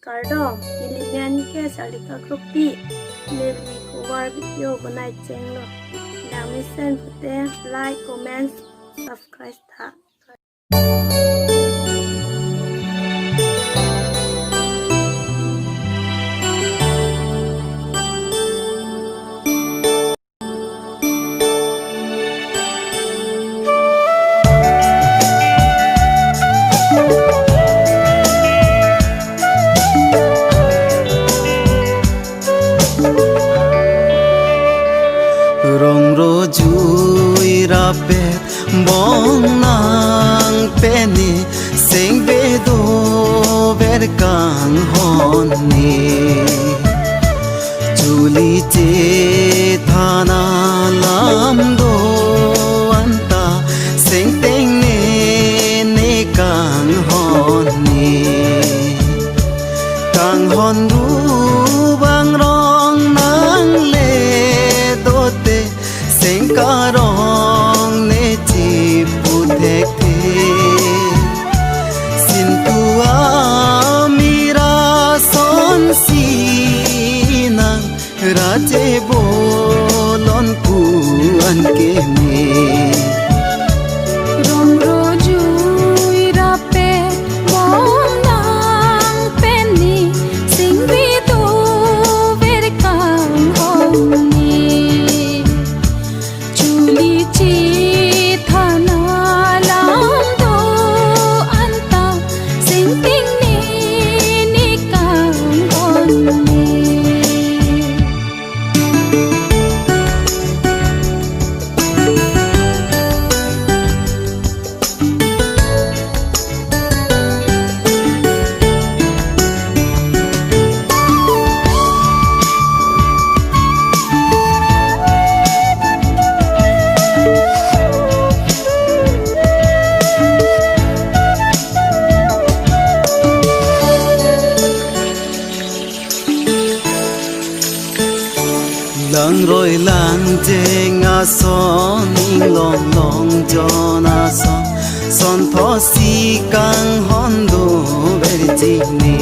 नमस्कार dong, Ilian ke salika grupi Lili kuwar video banai channel. Dami sen pute like, comment, subscribe tha. Rong ro jui ra pet bong nang penny sing be do ver kang hon ni chuli che thana lam do anta sing teng ne kang hon ni kang hon du bang rong nang le do te sing karong ne chi pu thek the sin tu a mira son si nang ra che bolon ku an ke me lang rồi lang je nga son ning long long jo na son tho si kang hon do ver ji ni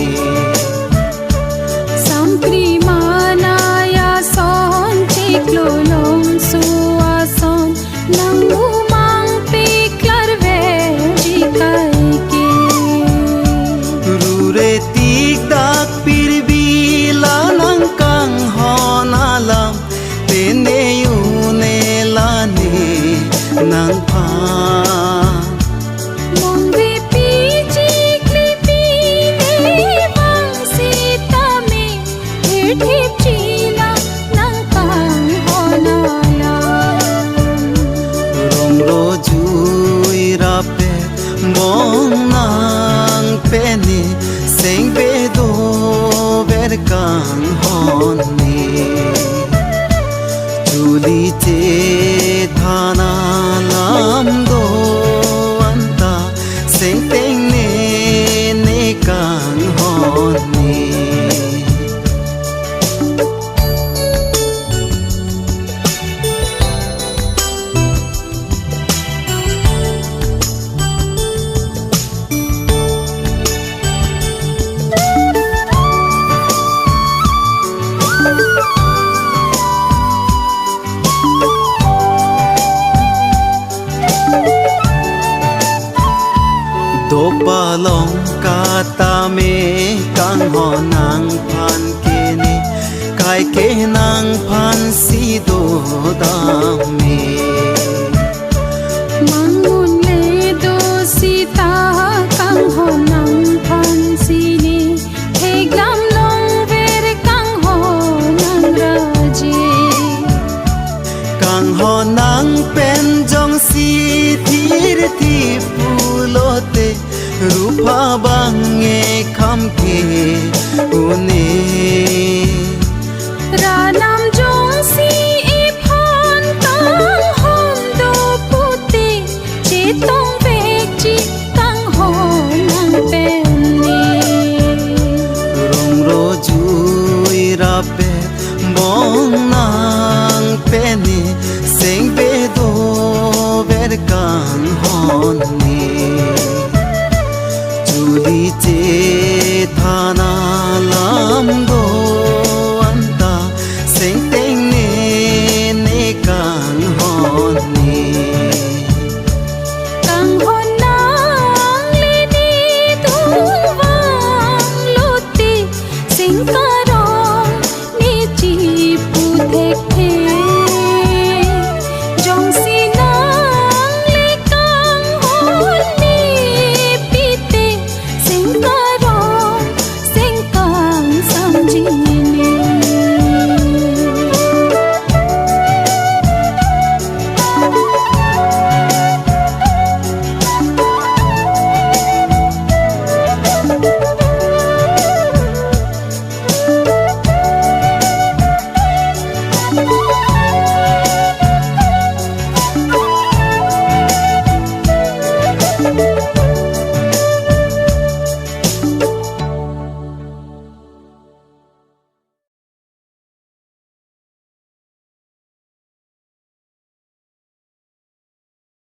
sam primana ya son chik lo long su a son nang umang pe klar ve ji kai ke ru re tik dak pir bi la nang kang hon alam ne yu ne la ne nang pha mong ve pi chi kli pi ne bang si ta me he chi la nang kang hona la rong ro jui ra pe bong nang pe ni sing be do ver kang hon ni chuli che thana lam do anta sing teng ne kang hon ni do palong kata me kang ho nang phan ke ni kai ke nang phan si do da me mangun le do si ta kang ho nang phan si ni he glam long ver kang ho nang raje kang ho nang pen jong si thir thi pulote rupa bange kham ke une